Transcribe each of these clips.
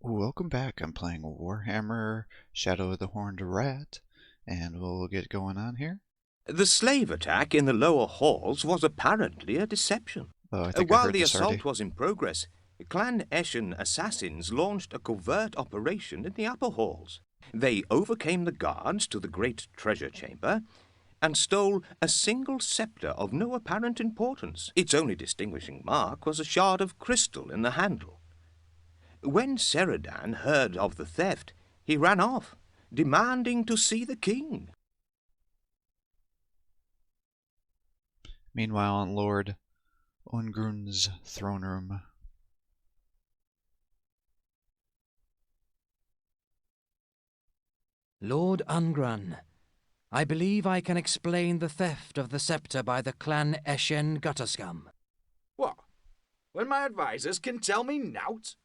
Welcome back. I'm playing Warhammer Shadow of the Horned Rat, and we'll get going on here. The slave attack in the lower halls was apparently a deception. Oh, I think I While heard the this already. assault was in progress, Clan Eshen assassins launched a covert operation in the upper halls. They overcame the guards to the great treasure chamber and stole a single scepter of no apparent importance. Its only distinguishing mark was a shard of crystal in the handle. When Seridan heard of the theft, he ran off, demanding to see the king. Meanwhile, in Lord Ungrun's throne room. Lord Ungrun, I believe I can explain the theft of the scepter by the Clan Eshen Gutterscum. What? When my advisers can tell me nought?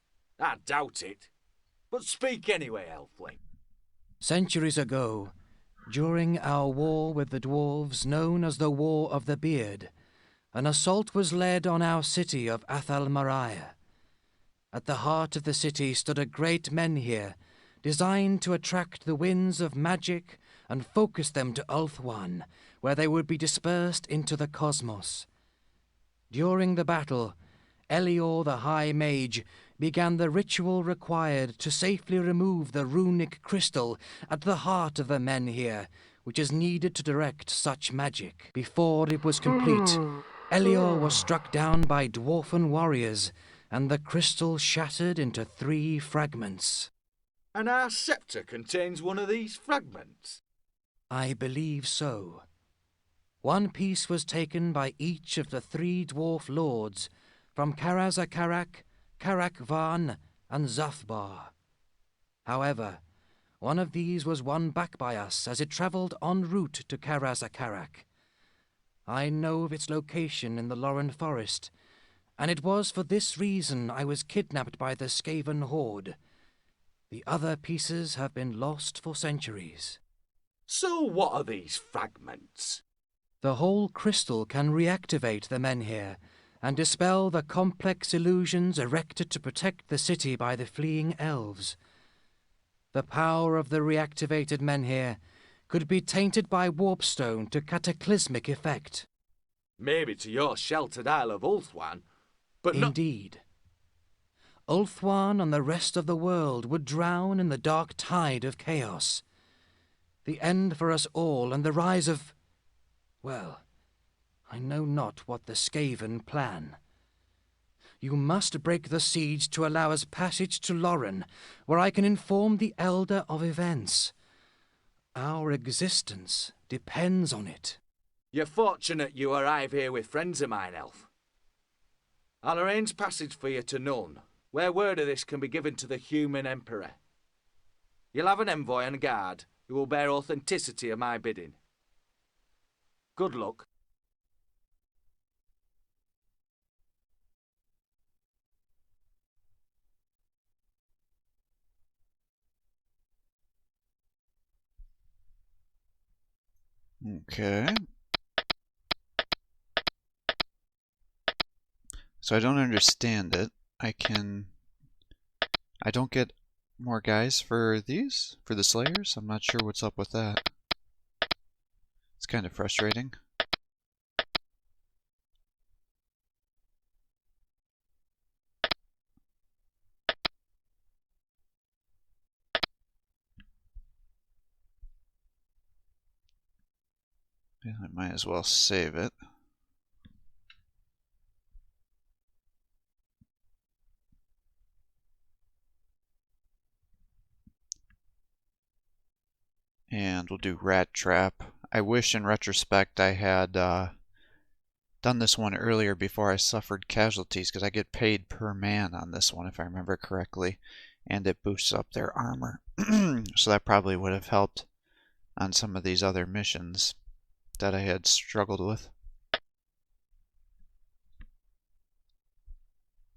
I doubt it. But speak anyway, Elfling. Centuries ago, during our war with the dwarves known as the War of the Beard, an assault was led on our city of Athal Mariah. At the heart of the city stood a great menhir, designed to attract the winds of magic and focus them to Ulthuan, where they would be dispersed into the cosmos. During the battle, Elior the High Mage began the ritual required to safely remove the runic crystal at the heart of the menhir, which is needed to direct such magic. Before it was complete, Elior was struck down by dwarfen warriors, and the crystal shattered into 3 fragments. And our scepter contains one of these fragments? I believe so. One piece was taken by each of the 3 dwarf lords, from Karazakarak, Karakvan, and Zafbar. However, one of these was won back by us as it travelled en route to Karazakarak. I know of its location in the Lauren Forest, and it was for this reason I was kidnapped by the Skaven Horde. The other pieces have been lost for centuries. So what are these fragments? The whole crystal can reactivate the menhir and dispel the complex illusions erected to protect the city by the fleeing elves. The power of the reactivated menhir could be tainted by warpstone to cataclysmic effect. Maybe to your sheltered Isle of Ulthuan, but Indeed. Ulthuan and the rest of the world would drown in the dark tide of chaos. The end for us all and the rise of... well, I know not what the Skaven plan. You must break the siege to allow us passage to Lauren, where I can inform the Elder of events. Our existence depends on it. You're fortunate you arrive here with friends of mine, Elf. I'll arrange passage for you to Nuln, where word of this can be given to the human Emperor. You'll have an envoy and guard who will bear authenticity of my bidding. Good luck. Okay. So I don't understand it. I don't get more guys for these? For the Slayers? I'm not sure what's up with that. It's kind of frustrating. Yeah, I might as well save it. And we'll do Rat Trap. I wish in retrospect I had done this one earlier before I suffered casualties, because I get paid per man on this one if I remember correctly, and it boosts up their armor. So that probably would have helped on some of these other missions that I had struggled with.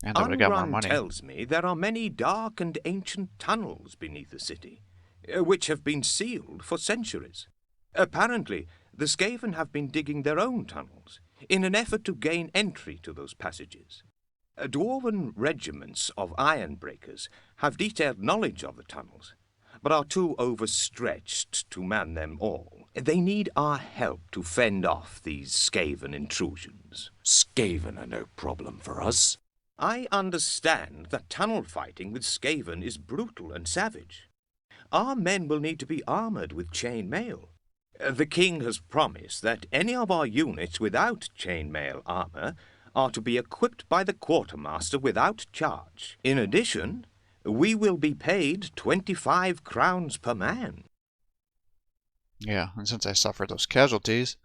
And I would have got more money. Tells me there are many dark and ancient tunnels beneath the city, which have been sealed for centuries. Apparently, the Skaven have been digging their own tunnels in an effort to gain entry to those passages. Dwarven regiments of ironbreakers have detailed knowledge of the tunnels, but are too overstretched to man them all. They need our help to fend off these Skaven intrusions. Skaven are no problem for us. I understand that tunnel fighting with Skaven is brutal and savage. Our men will need to be armoured with chain mail. The king has promised that any of our units without chain mail armour are to be equipped by the quartermaster without charge. In addition, we will be paid 25 crowns per man. Yeah, and since I suffered those casualties,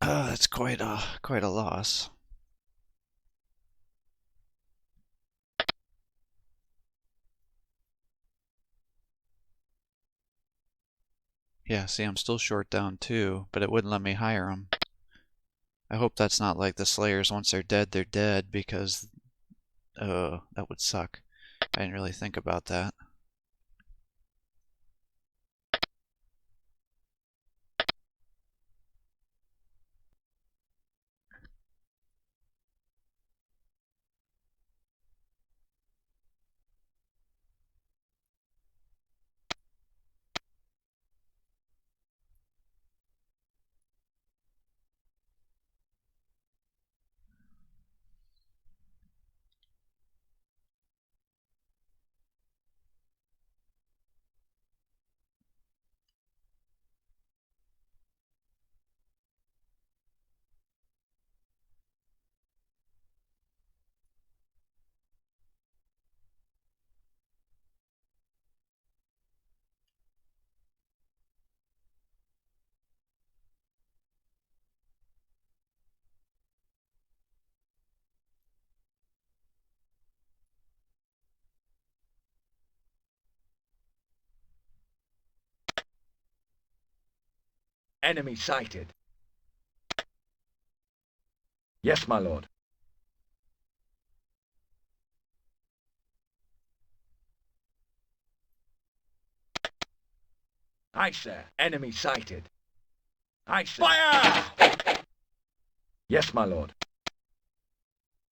that's quite a loss. Yeah, see, I'm still short down too, but it wouldn't let me hire them. I hope that's not like the Slayers. Once they're dead, because that would suck. I didn't really think about that. Enemy sighted. Yes, my lord. Aye, sir. Enemy sighted. Aye, sir. Fire! Yes, my lord.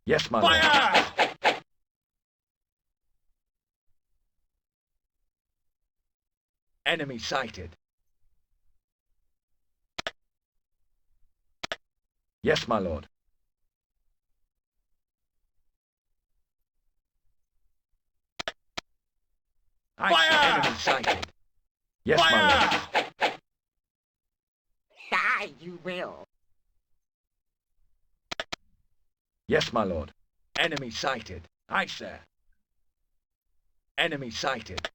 Yes, my lord. Fire! Enemy sighted. Yes, my lord. Aye, sir. Enemy sighted. Yes, my lord. Die, you will. Yes, my lord. Enemy sighted. Aye, sir. Enemy sighted.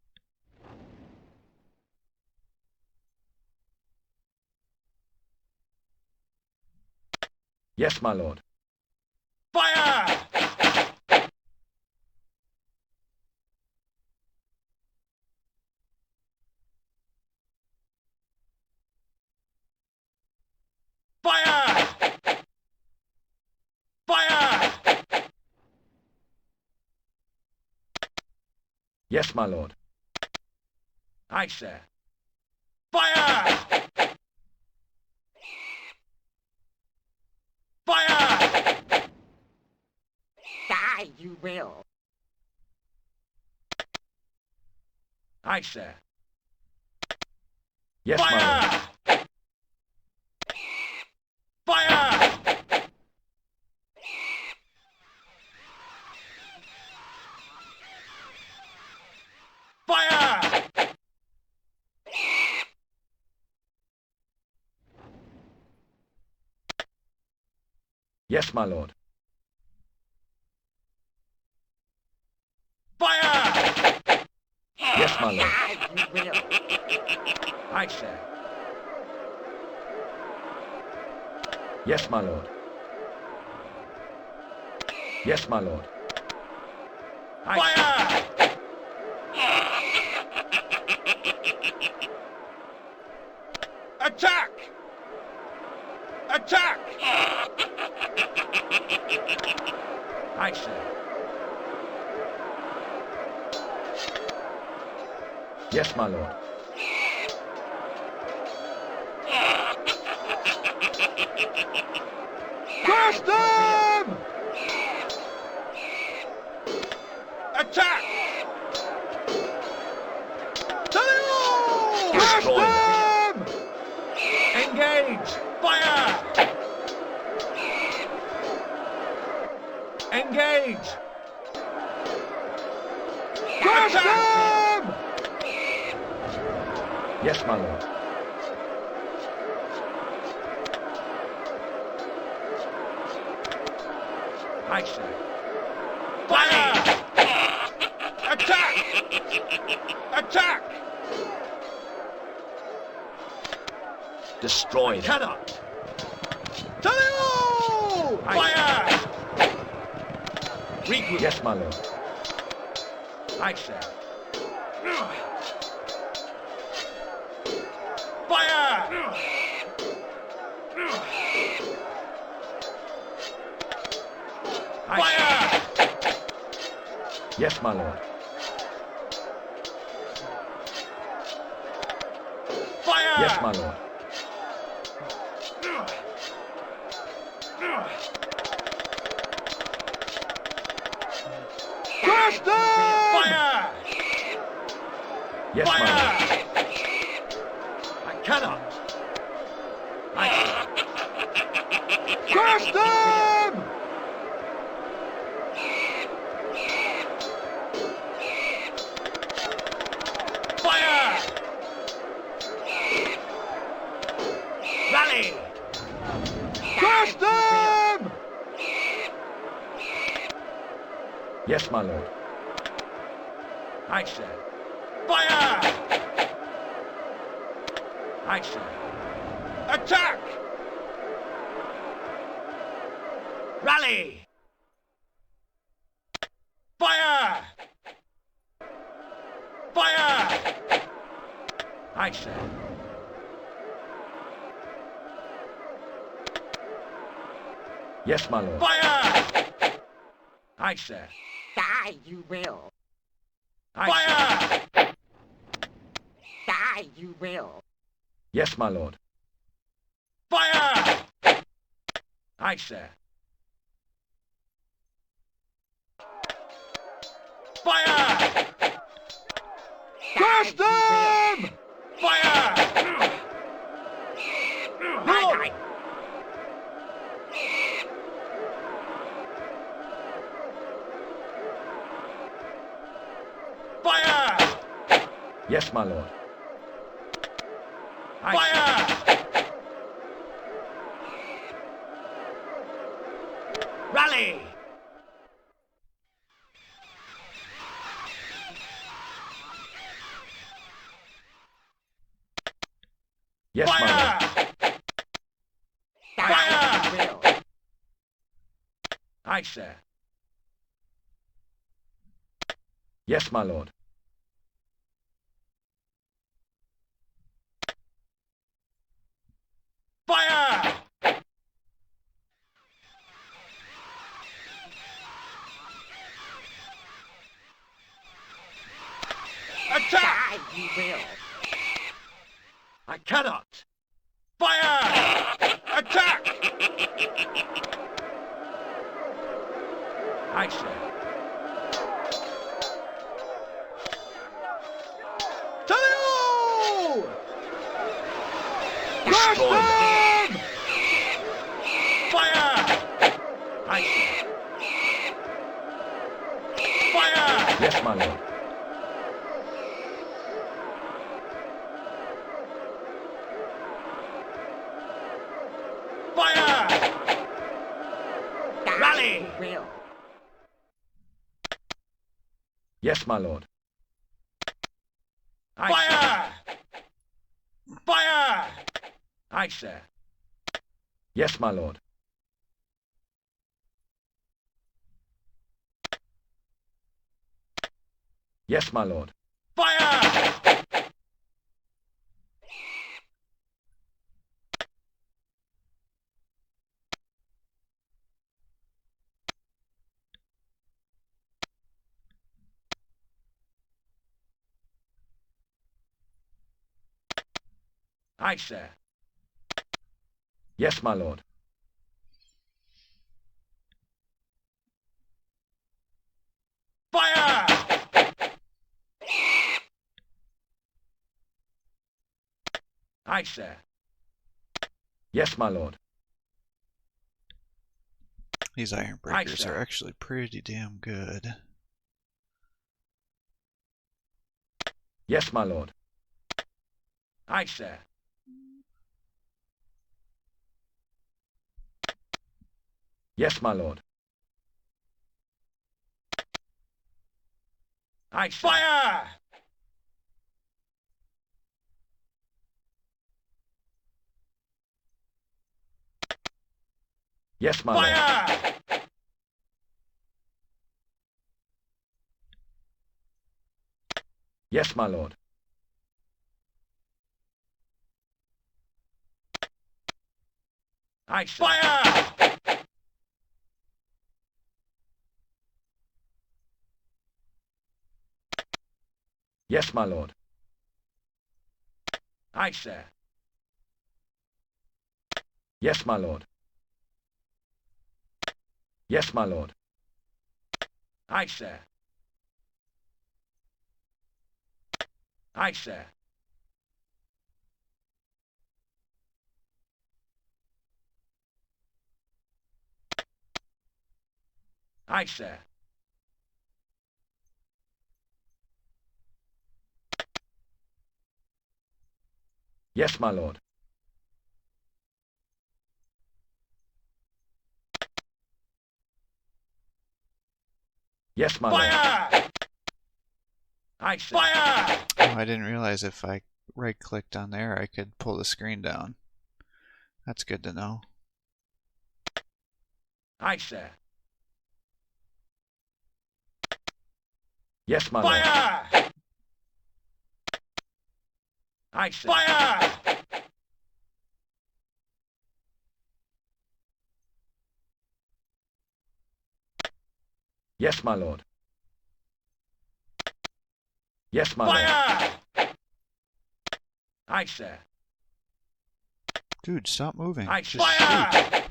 Yes, my lord. Fire! Fire! Fire! Yes, my lord. Aye, sir. Fire! Fire! Die, you will. Aye, sir. Yes, my lord. Fire! Fire! Yes, my lord. Fire! Yes, my lord. Die, you will. Aye, sir. Yes, my lord. Yes, my lord. Fire! Attack! Attack! Aye, sir. Yes, my lord. Crush them! Attack! To the all! Destroy them! Engage! Fire! Engage! Crush them! Yes, my lord. I say. Fire! Attack! Attack! Destroy them. Cannot! To the all! Fire! Regroup. Yes, my lord. I say. Fire! Fire! Yes, my lord. Fire! Yes, my lord. Crush them! Fire! Yes, my lord. I cannot. Crush them! Fire! Rally! Crush them! Yes, my lord. I say. Fire! I say. Attack! Rally! Fire! Fire! I say. Yes, my lord. Fire! I say. Die, you will. Fire! Die, you will. Yes, my lord. Fire! I say. Fire! Crush them! Fire! Die. Fire! Yes, my lord. Fire! Rally! Yes, my lord. Fire! Die, Fire! you will. I say. Yes, my lord. Fire! Attack! Die, you will. I cannot. Fire! Attack! I say. To the all! Crush Destroy them. them! Fire! I say. Fire! Yes, my lord. Fire! Die, Rally! you will. Yes, my lord. Fire! Fire! I say. Yes, my lord. Yes, my lord. Fire! I say. Yes, my lord. Fire! Aye, sir. Yes, my lord. These iron Aye, breakers sir. are actually pretty damn good. Yes, my lord. Aye, sir. Yes, my lord. Aye, sir. Fire! Yes, my lord. Fire! Yes, my lord. Aye, sir. Fire! Yes, my lord. Aye, sir. Yes, my lord. Yes, my lord. Aye, sir. Aye, sir. Aye, sir. Yes, my lord. Yes, my lord. Fire! Aye, sir. Fire! Oh, I didn't realize if I right-clicked on there, I could pull the screen down. That's good to know. Aye, sir. Yes, my lord. Fire! Aye, sir. Fire! Yes, my lord. Yes, my lord. Fire! Aye, sir. Dude, stop moving. Aye, Just shoot. fire!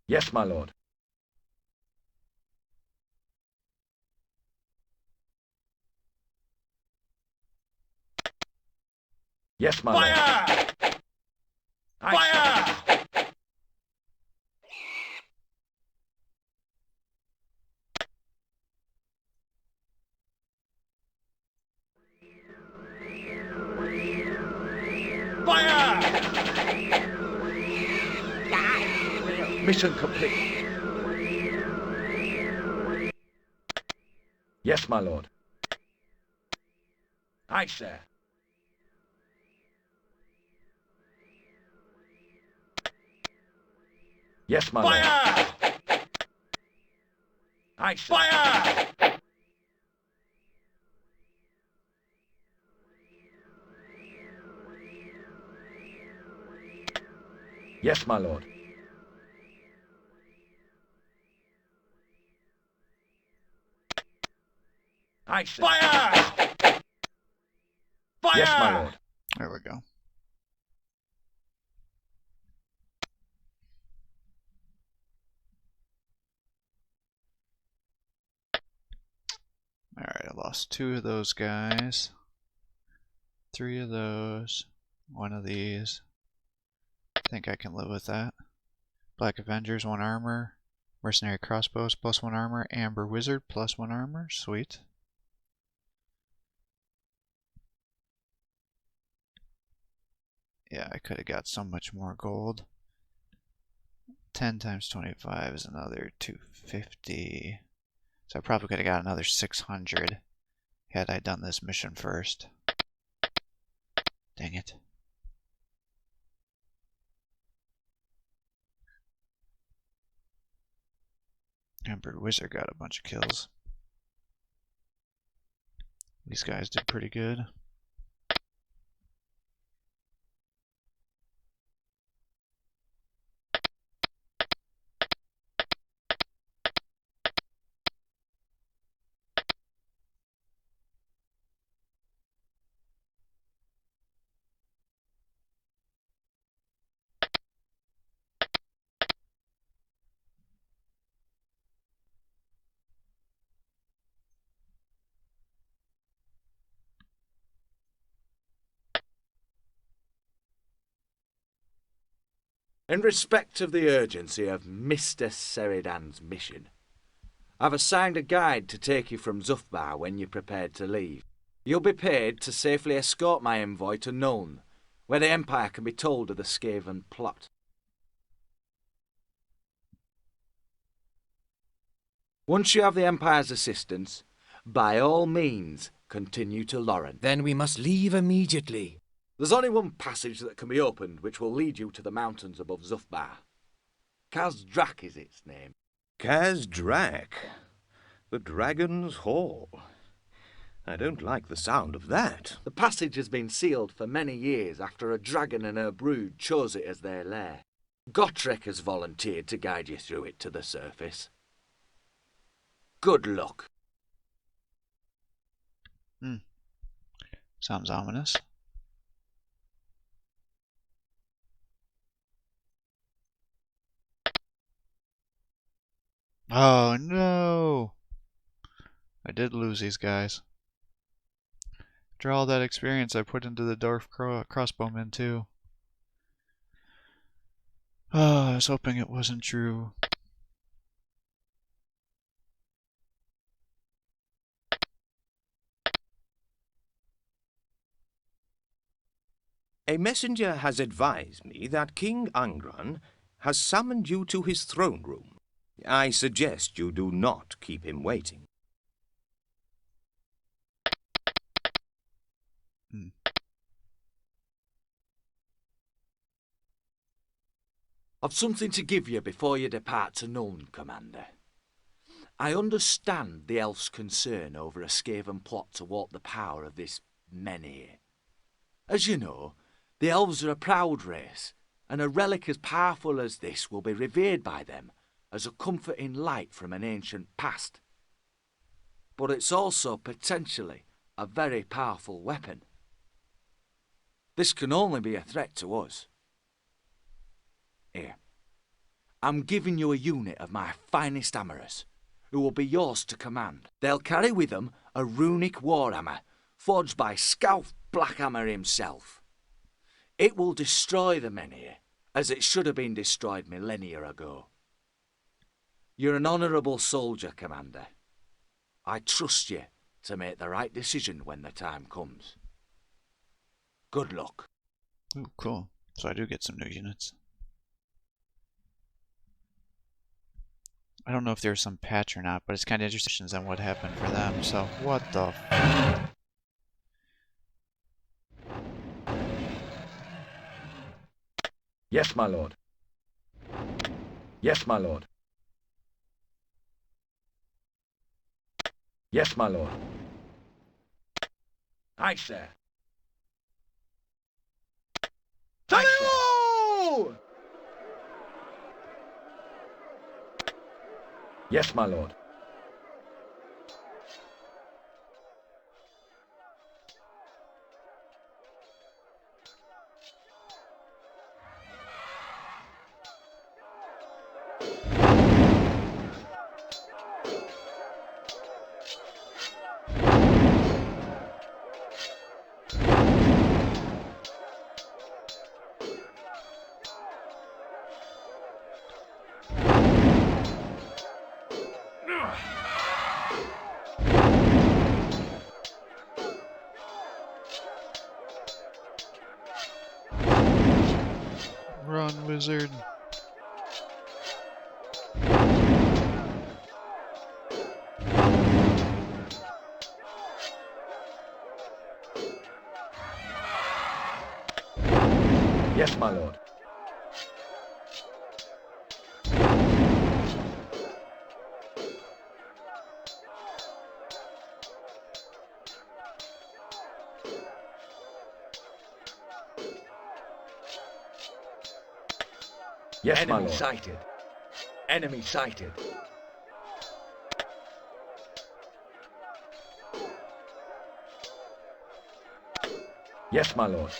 Yes, my lord. Yes, my lord. Fire! Aye, fire! Fire! Die you will. Mission complete. Yes, my lord. Aye, sir. Yes, my lord. Fire! Aye, sir. Fire! Yes, my lord. Aye, sir. Fire! Fire! Yes, my lord. There we go. Alright, I lost 2 of those guys. 3 of those. 1 of these. I think I can live with that. Black Avengers, 1 armor. Mercenary Crossbows, +1 armor. Amber Wizard, +1 armor. Sweet. Yeah, I could have got so much more gold. 10 times 25 is another 250. So I probably could have got another 600 had I done this mission first. Dang it. Amber Wizard got a bunch of kills. These guys did pretty good. In respect of the urgency of Mr. Sheridan's mission, I've assigned a guide to take you from Zufbar when you're prepared to leave. You'll be paid to safely escort my envoy to Nuln, where the Empire can be told of the Skaven plot. Once you have the Empire's assistance, by all means, continue to Lauren. Then we must leave immediately. There's only one passage that can be opened which will lead you to the mountains above Zufbar. Kazdrak is its name. Kazdrak, the Dragon's Hall. I don't like the sound of that. The passage has been sealed for many years after a dragon and her brood chose it as their lair. Gotrek has volunteered to guide you through it to the surface. Good luck. Sounds ominous. Oh no! I did lose these guys. After all that experience I put into the dwarf crossbowmen too. Oh, I was hoping it wasn't true. A messenger has advised me that King Angron has summoned you to his throne room. I suggest you do not keep him waiting. I've something to give you before you depart to Nuln, Commander. I understand the elf's concern over a Skaven plot to warp the power of this Menhir. As you know, the elves are a proud race, and a relic as powerful as this will be revered by them as a comforting light from an ancient past. But it's also potentially a very powerful weapon. This can only be a threat to us. Here, I'm giving you a unit of my finest hammers, who will be yours to command. They'll carry with them a runic warhammer, forged by Scalf Blackhammer himself. It will destroy the Menhir, as it should have been destroyed millennia ago. You're an honourable soldier, Commander. I trust you to make the right decision when the time comes. Good luck. Ooh, cool. So I do get some new units. I don't know if there's some patch or not, but it's kind of interesting on what happened for them. So, what the f... Yes, my lord. Yes, my lord. Yes, my lord. Aye, sir. Aye, sir. Yes, my lord. Run, wizard. Yes, my lord. Yes, my Enemy lord. sighted. Enemy sighted. Yes, my lord.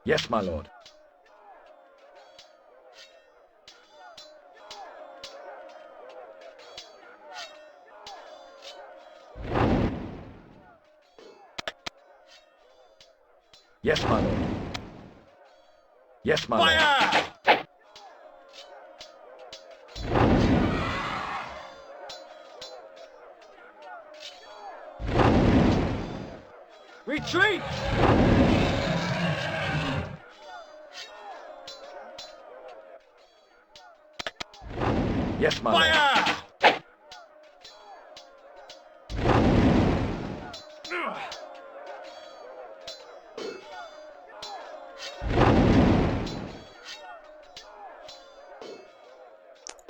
Yes, my lord. Yes, my lord. Yes, my lord. Fire! Retreat! Yes, my lord. Fire!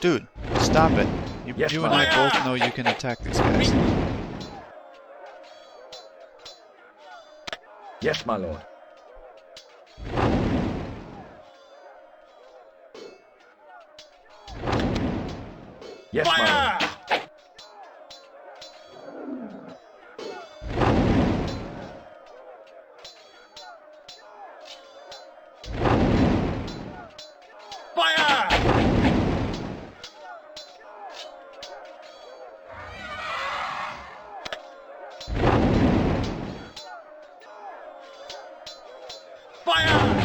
Dude, stop it. Yes, You my and I lord. both know you can attack these guys. Yes, my lord. Yes, my lord. Fire! Fire! Fire!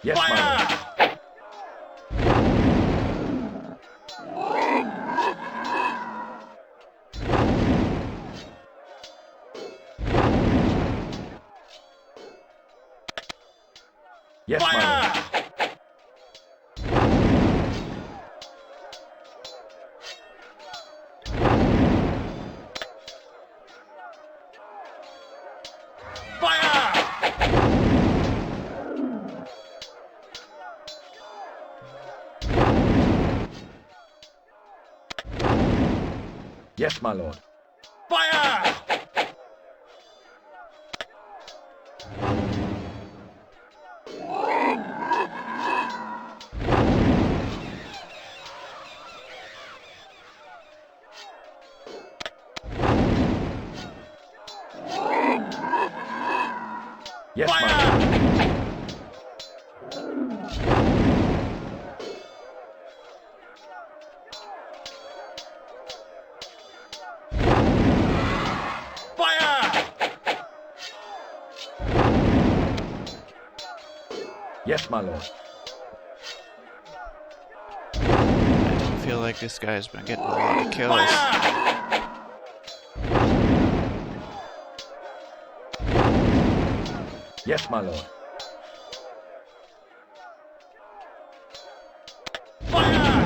Fire! Yes, my lord. Fire! Yes, my lord. Fire! Fire! Yes, my lord. Fire! Yes, my lord. Fire! Fire! Yes, my lord. I don't feel like this guy's been getting a lot of kills. Fire! Yes, my lord. Fire!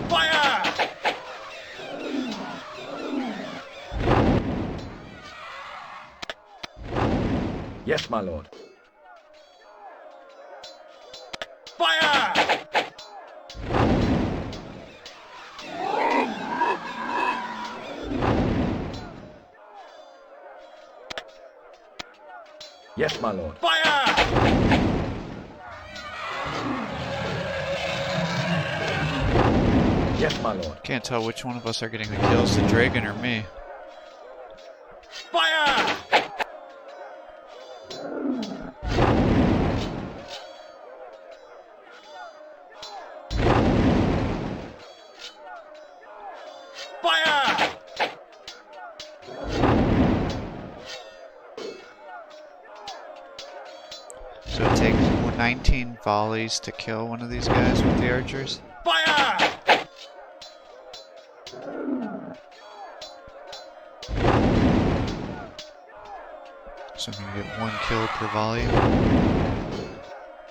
Fire! Yes, my lord. Fire! Yes, my lord. Fire! Yes, my lord. Can't tell which one of us are getting the kills, the dragon or me. Fire! Fire! So it takes 19 volleys to kill one of these guys with the archers. Fire! So I'm gonna get 1 kill per volley.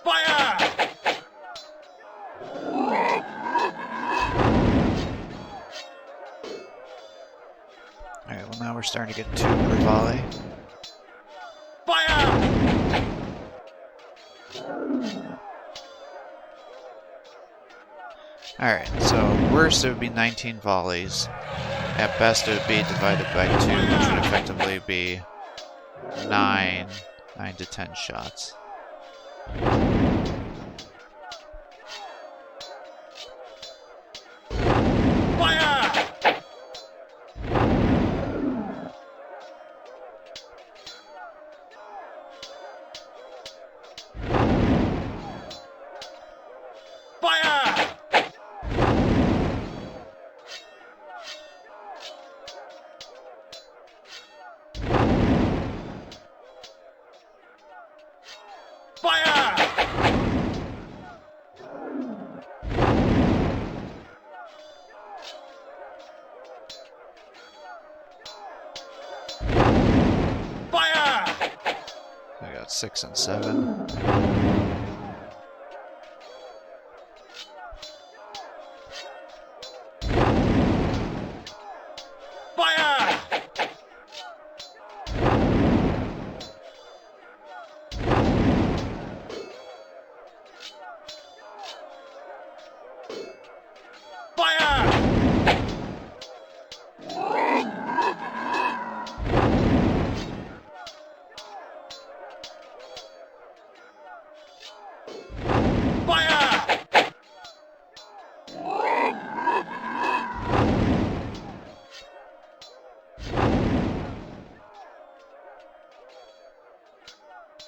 Fire! Alright, well now we're starting to get 2 per volley. Fire! Alright, so worst it would be 19 volleys. At best it would be divided by 2, which would effectively be 9 to 10 shots. Fire! Fire! Fire! Fire! I got 6 and 7. Fire! Fire! Fire!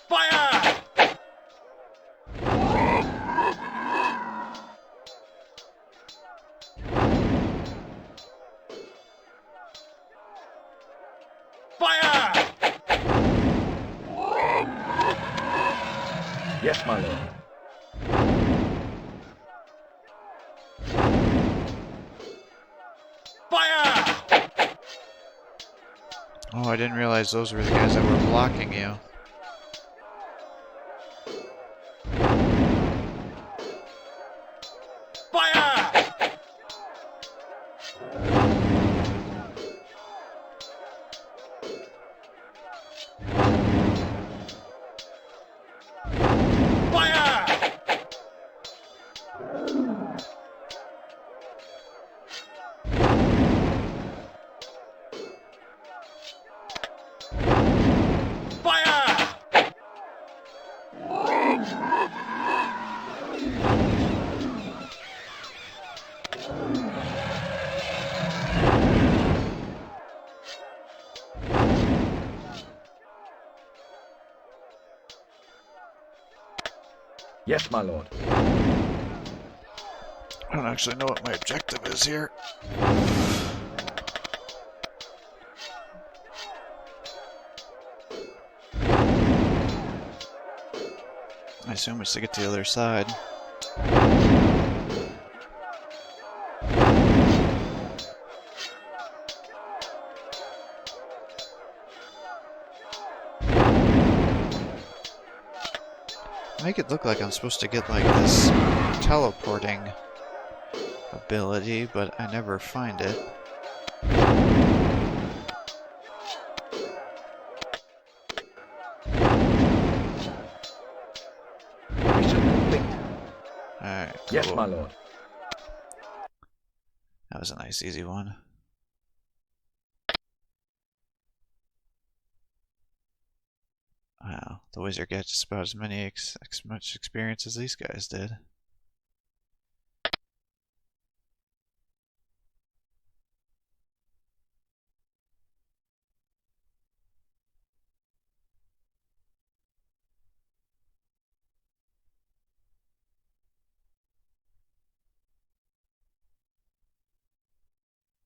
Fire! Fire! Yes, my lord. Fire! Oh, I didn't realize those were the guys that were blocking you. Fire! Fire! Fire! Yes, my lord. I don't actually know what my objective is here. I assume it's to get to the other side. Make it look like I'm supposed to get like this teleporting ability, but I never find it. Mission complete. Alright, cool. Yes, my lord. That was a nice easy one. Wow, the wizard gets just about as much experience as these guys did.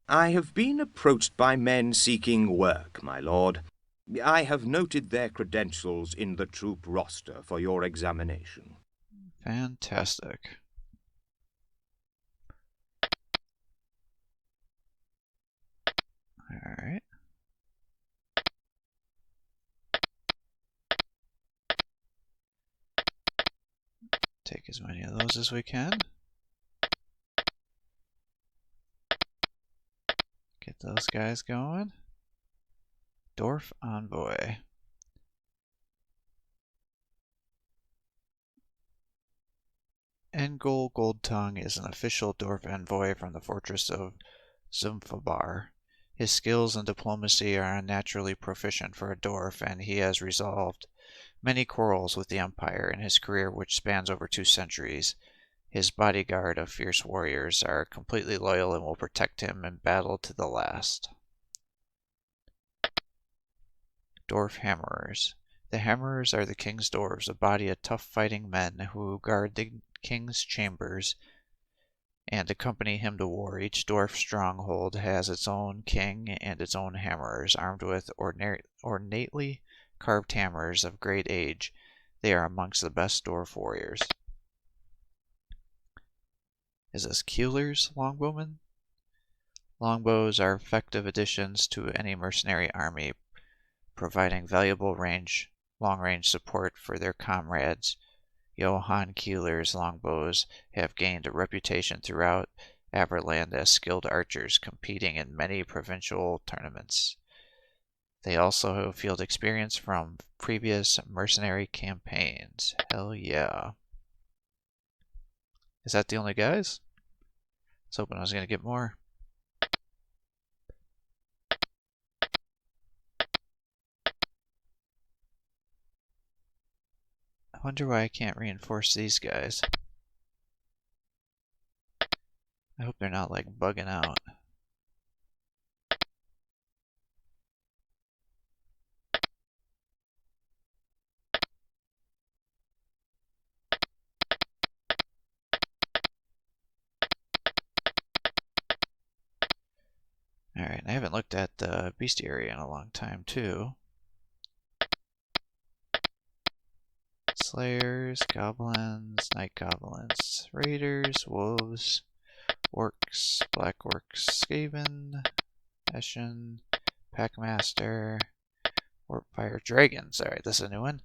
I have been approached by men seeking work, my lord. I have noted their credentials in the troop roster for your examination. Fantastic. Alright. Take as many of those as we can. Get those guys going. Dwarf Envoy. Engol Goldtongue is an official dwarf envoy from the fortress of Zumfabar. His skills in diplomacy are unnaturally proficient for a dwarf, and he has resolved many quarrels with the Empire in his career, which spans over 2 centuries. His bodyguard of fierce warriors are completely loyal and will protect him in battle to the last. Dwarf Hammerers. The Hammerers are the king's dwarves, a body of tough fighting men who guard the king's chambers and accompany him to war. Each dwarf stronghold has its own king and its own hammerers, armed with ornately carved hammers of great age. They are amongst the best dwarf warriors. Is this Keelers, longbowmen? Longbows are effective additions to any mercenary army, providing valuable long-range support for their comrades. Johann Keeler's longbows have gained a reputation throughout Averland as skilled archers, competing in many provincial tournaments. They also have field experience from previous mercenary campaigns. Hell yeah. Is that the only guys? I was hoping I was going to get more. I wonder why I can't reinforce these guys. I hope they're not like bugging out. Alright, I haven't looked at the Bestiary in a long time too. Slayers, goblins, night goblins, raiders, wolves, orcs, black orcs, skaven, Hessian, packmaster, warpfire, dragons. Alright, this is a new one.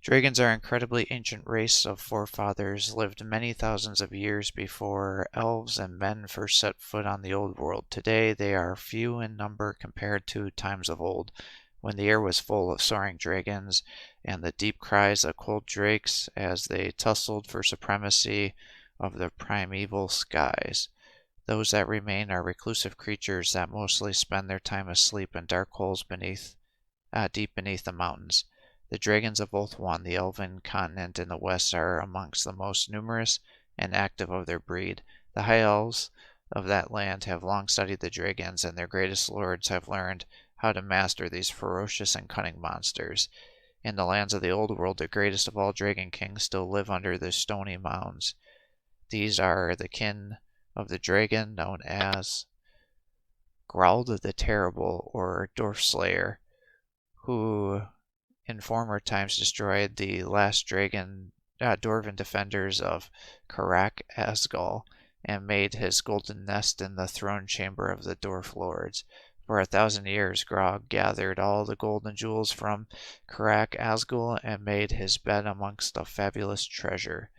Dragons are an incredibly ancient race of forefathers, lived many thousands of years before elves and men first set foot on the old world. Today they are few in number compared to times of old, when the air was full of soaring dragons and the deep cries of cold drakes as they tussled for supremacy of the primeval skies. Those that remain are reclusive creatures that mostly spend their time asleep in dark holes deep beneath the mountains. The dragons of Ulthuan, the elven continent in the west, are amongst the most numerous and active of their breed. The high elves of that land have long studied the dragons, and their greatest lords have learned how to master these ferocious and cunning monsters. In the lands of the old world, the greatest of all dragon kings still live under the stony mounds. These are the kin of the dragon known as Grald the Terrible, or Dwarf Slayer, who in former times destroyed the last dwarven defenders of Karak Asgal and made his golden nest in the throne chamber of the dwarf lords. For 1,000 years, Grog gathered all the gold and jewels from Karak Asgal and made his bed amongst the fabulous treasure.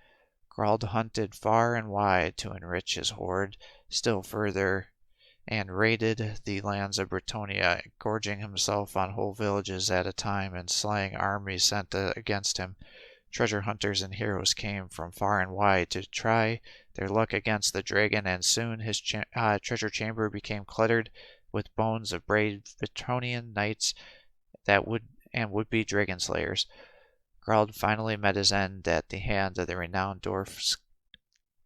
Grald hunted far and wide to enrich his hoard still further and raided the lands of Bretonia, gorging himself on whole villages at a time and slaying armies sent against him. Treasure hunters and heroes came from far and wide to try their luck against the dragon, and soon his treasure chamber became cluttered with bones of brave Bretonian knights that would-be dragon slayers. Grald finally met his end at the hand of the renowned dwarf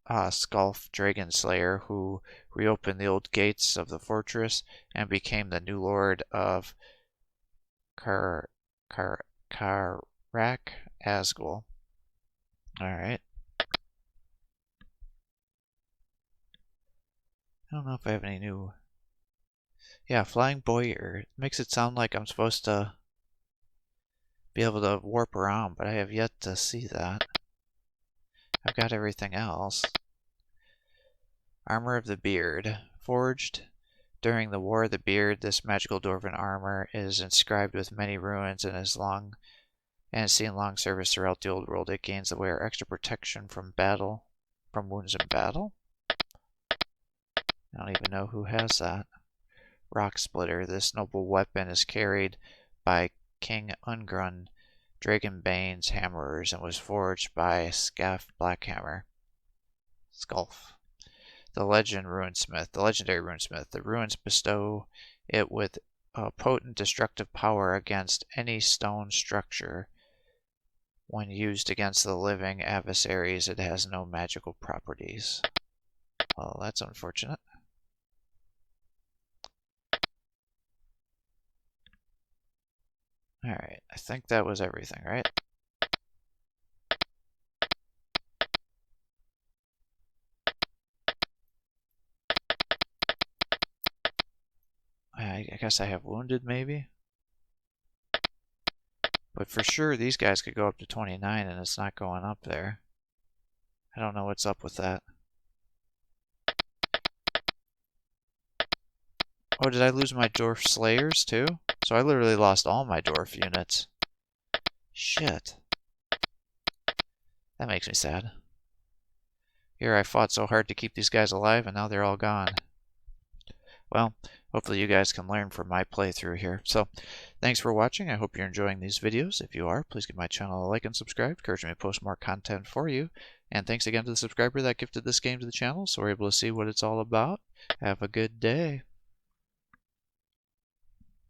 Skulf Dragon Slayer, who reopened the old gates of the fortress and became the new lord of Karak Asgal. Alright. I don't know if I have any new... Yeah, Flying Boyer. It makes it sound like I'm supposed to be able to warp around, but I have yet to see that. I've got everything else. Armor of the Beard. Forged during the War of the Beard, this magical dwarven armor is inscribed with many runes and has seen long service throughout the old world. It gains the wearer extra protection from wounds in battle. I don't even know who has that. Rock Splitter. This noble weapon is carried by King Ungrun, Dragonbane's hammerers, and was forged by Scaff Blackhammer. Skulf. The legend runesmith. The legendary runesmith. The runes bestow it with a potent destructive power against any stone structure. When used against the living adversaries, it has no magical properties. Well, that's unfortunate. Alright, I think that was everything, right? I guess I have wounded, maybe? But for sure, these guys could go up to 29, and it's not going up there. I don't know what's up with that. Oh, did I lose my dwarf slayers, too? So I literally lost all my dwarf units. Shit. That makes me sad. Here I fought so hard to keep these guys alive, and now they're all gone. Well, hopefully you guys can learn from my playthrough here. So, thanks for watching. I hope you're enjoying these videos. If you are, please give my channel a like and subscribe. Encourage me to post more content for you. And thanks again to the subscriber that gifted this game to the channel, so we're able to see what it's all about. Have a good day.